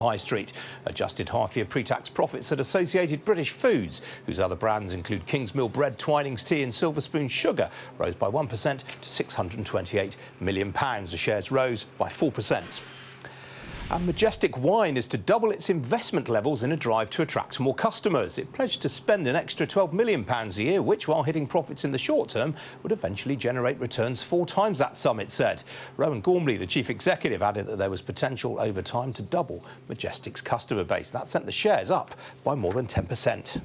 High Street. Adjusted half-year pre-tax profits at Associated British Foods, whose other brands include Kingsmill Bread, Twinings Tea and Silver Spoon Sugar, rose by 1% to £628 million. The shares rose by 4%. And Majestic Wine is to double its investment levels in a drive to attract more customers. It pledged to spend an extra £12 million a year, which, while hitting profits in the short term, would eventually generate returns 4 times that sum, it said. Rowan Gormley, the chief executive, added that there was potential over time to double Majestic's customer base. That sent the shares up by more than 10%.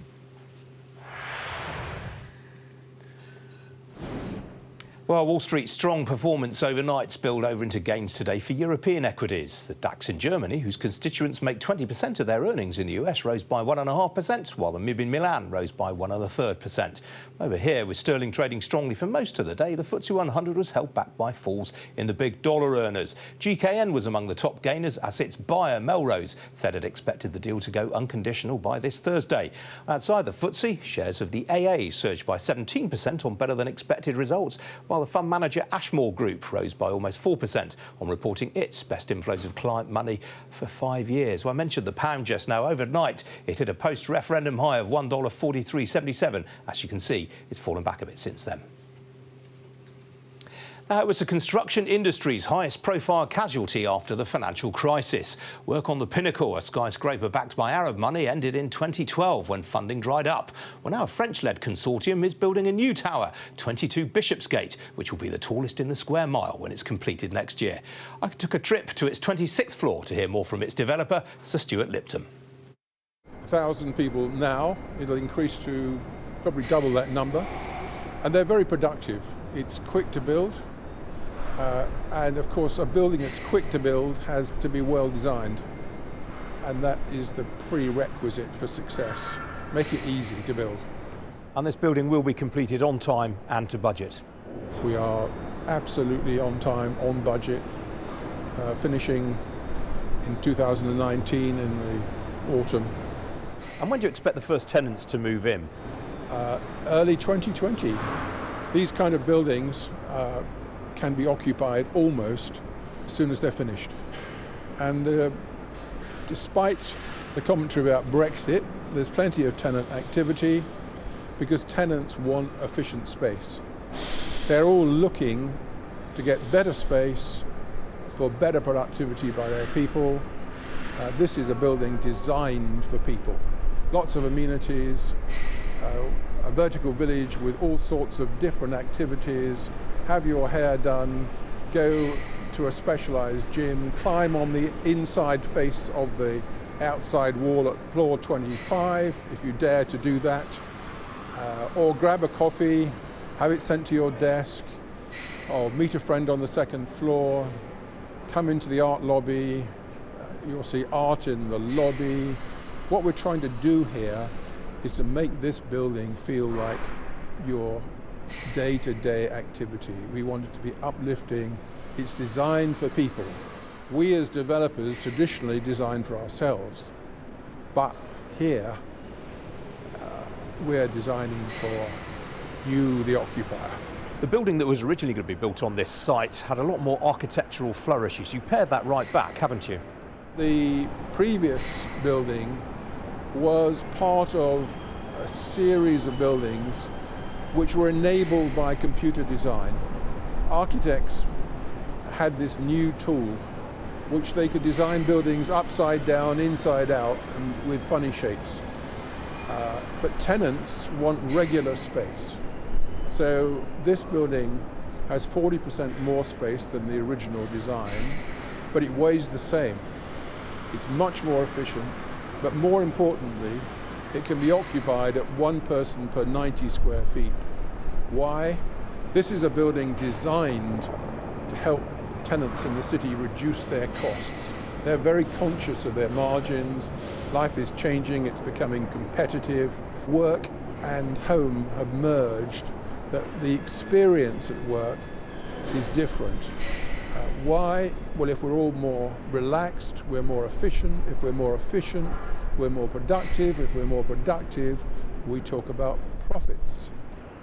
Well, Wall Street's strong performance overnight spilled over into gains today for European equities. The DAX in Germany, whose constituents make 20% of their earnings in the US, rose by 1.5%, while the MIB in Milan rose by 1.33%. Over here, with sterling trading strongly for most of the day, the FTSE 100 was held back by falls in the big dollar earners. GKN was among the top gainers as its buyer, Melrose, said it expected the deal to go unconditional by this Thursday. Outside the FTSE, shares of the AA surged by 17% on better than expected results, while the fund manager Ashmore Group rose by almost 4% on reporting its best inflows of client money for 5 years. Well, I mentioned the pound just now. Overnight, it hit a post-referendum high of $1.4377. As you can see, it's fallen back a bit since then. It was the construction industry's highest profile casualty after the financial crisis. Work on the Pinnacle, a skyscraper backed by Arab money, ended in 2012 when funding dried up. Well, now a French-led consortium is building a new tower, 22 Bishopsgate, which will be the tallest in the square mile when it's completed next year. I took a trip to its 26th floor to hear more from its developer, Sir Stuart Lipton. 1,000 people now. It'll increase to probably double that number. And they're very productive. It's quick to build. And of course, a building that's quick to build has to be well designed. And that is the prerequisite for success. Make it easy to build. And this building will be completed on time and to budget. We are absolutely on time, on budget, finishing in 2019 in the autumn. And when do you expect the first tenants to move in? Early 2020. These kind of buildings can be occupied almost as soon as they're finished. And despite the commentary about Brexit, there's plenty of tenant activity because tenants want efficient space. They're all looking to get better space for better productivity by their people. This is a building designed for people. Lots of amenities, a vertical village with all sorts of different activities. Have your hair done, go to a specialized gym, climb on the inside face of the outside wall at floor 25, if you dare to do that, or grab a coffee, have it sent to your desk, or meet a friend on the second floor, come into the art lobby, you'll see art in the lobby. What we're trying to do here is to make this building feel like your day-to-day activity. We want it to be uplifting. It's designed for people. We as developers traditionally design for ourselves, but here we're designing for you, the occupier. The building that was originally going to be built on this site had a lot more architectural flourishes. You pared that right back, haven't you? The previous building was part of a series of buildings which were enabled by computer design. Architects had this new tool which they could design buildings upside down, inside out, and with funny shapes. But tenants want regular space. So this building has 40% more space than the original design, but it weighs the same. It's much more efficient, but more importantly, it can be occupied at 1 person per 90 square feet. Why? This is a building designed to help tenants in the city reduce their costs. They're very conscious of their margins. Life is changing, it's becoming competitive. Work and home have merged, that the experience at work is different. Why? Well, if we're all more relaxed, we're more efficient. If we're more efficient, we're more productive. If we're more productive, we talk about profits.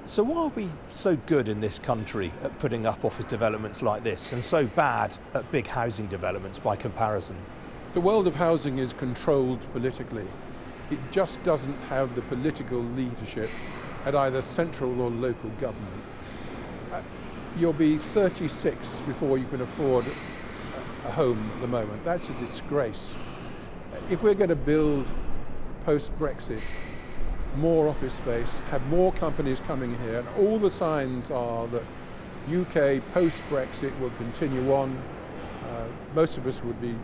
So why are we so good in this country at putting up office developments like this and so bad at big housing developments by comparison? The world of housing is controlled politically. It just doesn't have the political leadership at either central or local government. You'll be 36 before you can afford a home at the moment. That's a disgrace. If we're going to build post-Brexit more office space, have more companies coming here, and all the signs are that UK post-Brexit will continue on, most of us would be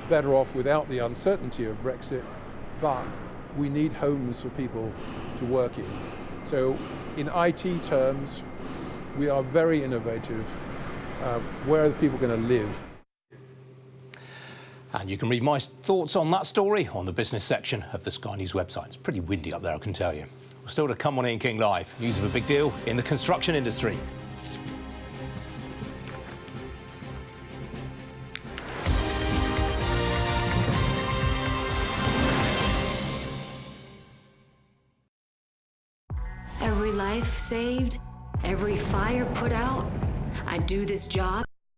better off without the uncertainty of Brexit, but we need homes for people to work in. So in IT terms, we are very innovative. Where are the people going to live? And you can read my thoughts on that story on the business section of the Sky News website. It's pretty windy up there, I can tell you. We're still to come on Ian King Live. News of a big deal in the construction industry. Every life saved, every fire put out. I do this job